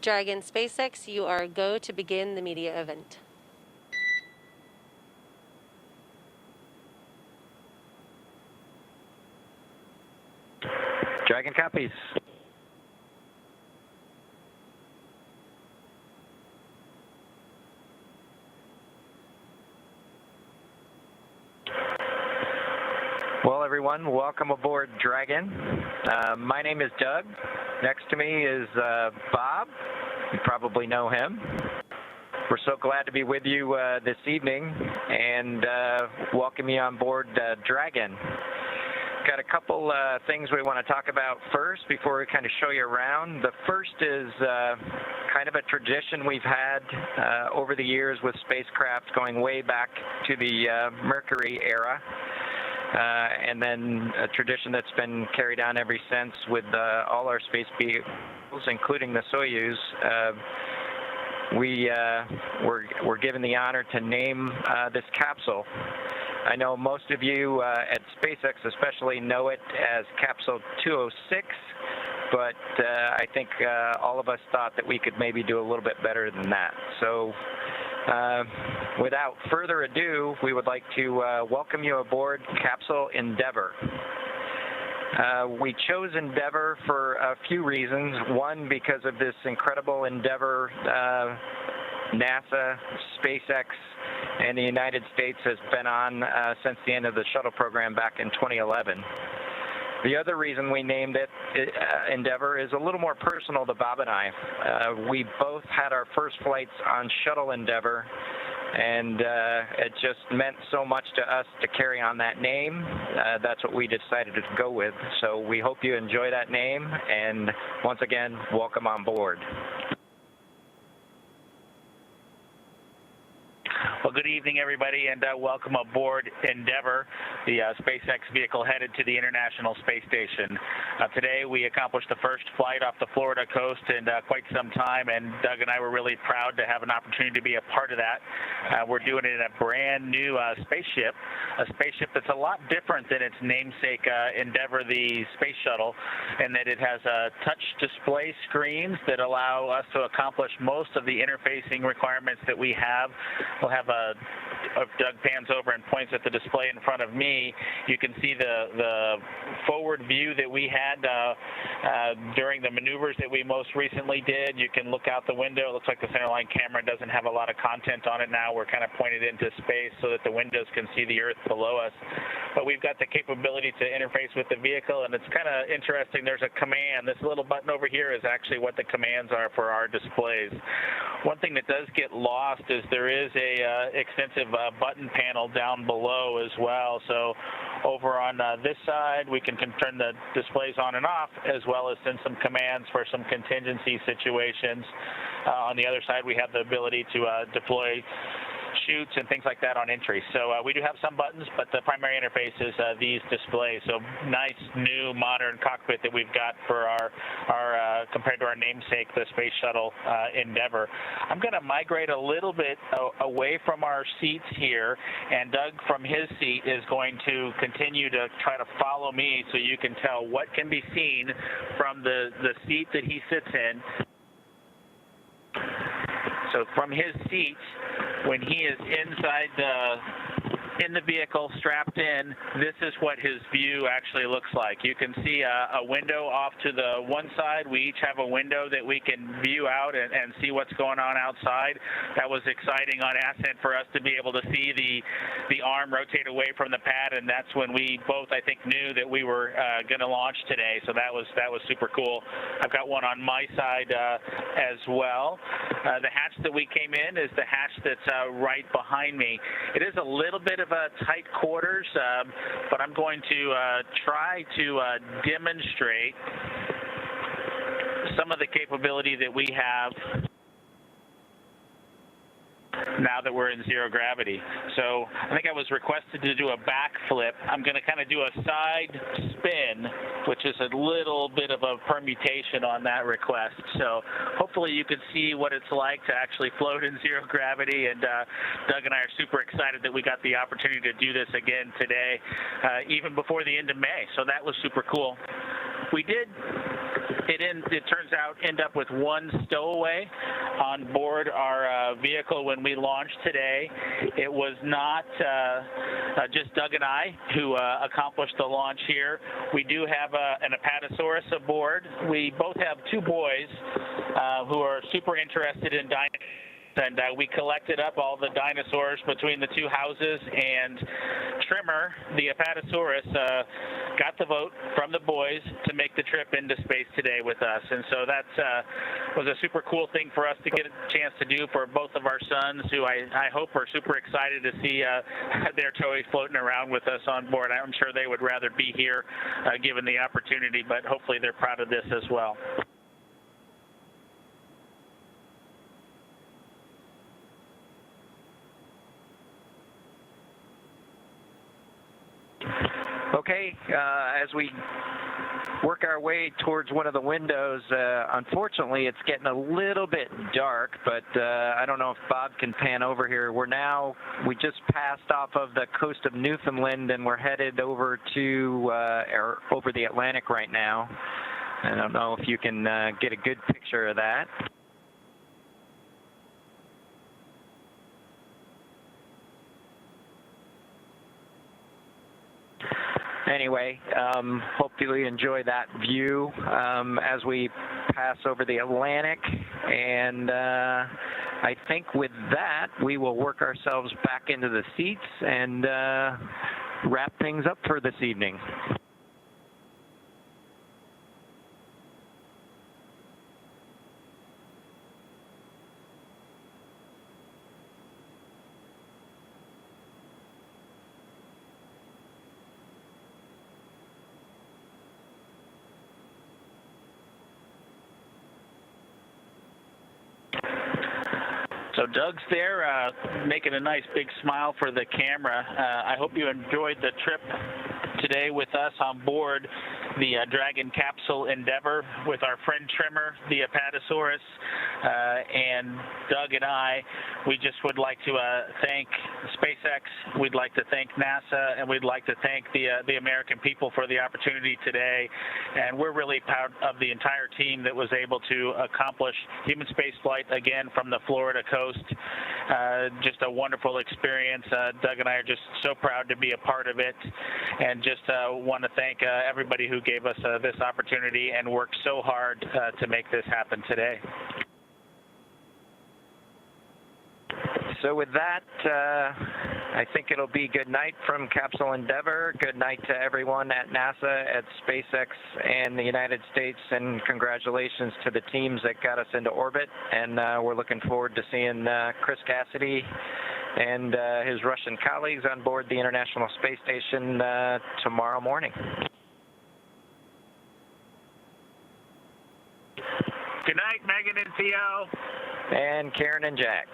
Dragon SpaceX, you are go to begin the media event. Dragon copies. Well, everyone, welcome aboard Dragon. My name is Doug. Next to me is Bob. You probably know him. We're so glad to be with you this evening and welcome you on board Dragon. Got a couple things we want to talk about first before we kind of show you around. The first is kind of a tradition we've had over the years with spacecraft going way back to the Mercury era. And then a tradition that's been carried on ever since with all our space vehicles, including the Soyuz. We're given the honor to name this capsule. I know most of you at SpaceX especially know it as Capsule 206, but I think all of us thought that we could maybe do a little bit better than that. So without further ado, we would like to welcome you aboard Capsule Endeavour. We chose Endeavour for a few reasons. One, because of this incredible Endeavour NASA, SpaceX, and the United States has been on since the end of the shuttle program back in 2011. The other reason we named it Endeavour is a little more personal to Bob and I. We both had our first flights on Shuttle Endeavour, and it just meant so much to us to carry on that name. That's what we decided to go with. So we hope you enjoy that name, and once again, welcome on board. Well, good evening, everybody, and welcome aboard Endeavour, the SpaceX vehicle headed to the International Space Station. Today, we accomplished the first flight off the Florida coast in quite some time, and Doug and I were really proud to have an opportunity to be a part of that. We're doing it in a brand new spaceship, a spaceship that's a lot different than its namesake Endeavour, the space shuttle, in that it has touch display screens that allow us to accomplish most of the interfacing requirements that we have. We'll have if Doug pans over and points at the display in front of me, you can see the forward view that we had during the maneuvers that we most recently did. You can look out the window. It looks like the centerline camera doesn't have a lot of content on it now. We're kind of pointed into space so that the windows can see the Earth below us. But we've got the capability to interface with the vehicle, and it's kind of interesting. There's a command. This little button over here is actually what the commands are for our displays. One thing that does get lost is there is a extensive button panel down below as well. So over on this side, we can turn the displays on and off, as well as send some commands for some contingency situations. On the other side, we have the ability to deploy chutes and things like that on entry. So we do have some buttons, but the primary interface is these displays. So nice, new, modern cockpit that we've got for our compared to our namesake, the Space Shuttle Endeavour. I'm going to migrate a little bit away from our seats here, and Doug from his seat is going to continue to try to follow me so you can tell what can be seen from the seat that he sits in. So from his seat, when he is inside in the vehicle, strapped in, this is what his view actually looks like. You can see a window off to the one side. We each have a window that we can view out and see what's going on outside. That was exciting on ascent for us to be able to see the arm rotate away from the pad, and that's when we both, I think, knew that we were going to launch today. So that was super cool. I've got one on my side as well. The hatch that we came in is the hatch that's right behind me. It is a little bit of a tight quarters, but I'm going to try to demonstrate some of the capability that we have now that we're in zero gravity. So I think I was requested to do a backflip. I'm going to kind of do a side spin, which is a little bit of a permutation on that request. So hopefully you can see what it's like to actually float in zero gravity. And Doug and I are super excited that we got the opportunity to do this again today, even before the end of May. So that was super cool. We did it turns out, end up with one stowaway on board our vehicle when we launched today. It was not just Doug and I who accomplished the launch here. We do have an Apatosaurus aboard. We both have two boys who are super interested in dinosaurs. And we collected up all the dinosaurs between the two houses, and Trimmer, the Apatosaurus, got the vote from the boys to make the trip into space today with us. And so that was a super cool thing for us to get a chance to do for both of our sons, who I hope are super excited to see their toys floating around with us on board. I'm sure they would rather be here given the opportunity, but hopefully they're proud of this as well. Okay, as we work our way towards one of the windows, unfortunately it's getting a little bit dark, but I don't know if Bob can pan over here. We just passed off of the coast of Newfoundland, and we're headed over to over the Atlantic right now. I don't know if you can get a good picture of that. Anyway, hopefully you enjoy that view as we pass over the Atlantic, and I think with that we will work ourselves back into the seats and wrap things up for this evening. So Doug's there making a nice big smile for the camera. I hope you enjoyed the trip today with us on board the Dragon capsule Endeavour with our friend Trimmer, the Apatosaurus, and Doug and I. We just would like to thank SpaceX, we'd like to thank NASA, and we'd like to thank the American people for the opportunity today. And we're really proud of the entire team that was able to accomplish human spaceflight again from the Florida coast. Just a wonderful experience. Doug and I are just so proud to be a part of it, and just want to thank everybody who gave us this opportunity and worked so hard to make this happen today. So with that, I think it'll be good night from Capsule Endeavour. Good night to everyone at NASA, at SpaceX, and the United States, and congratulations to the teams that got us into orbit. And we're looking forward to seeing Chris Cassidy and his Russian colleagues on board the International Space Station tomorrow morning. Good night, Megan and Theo. And Karen and Jack.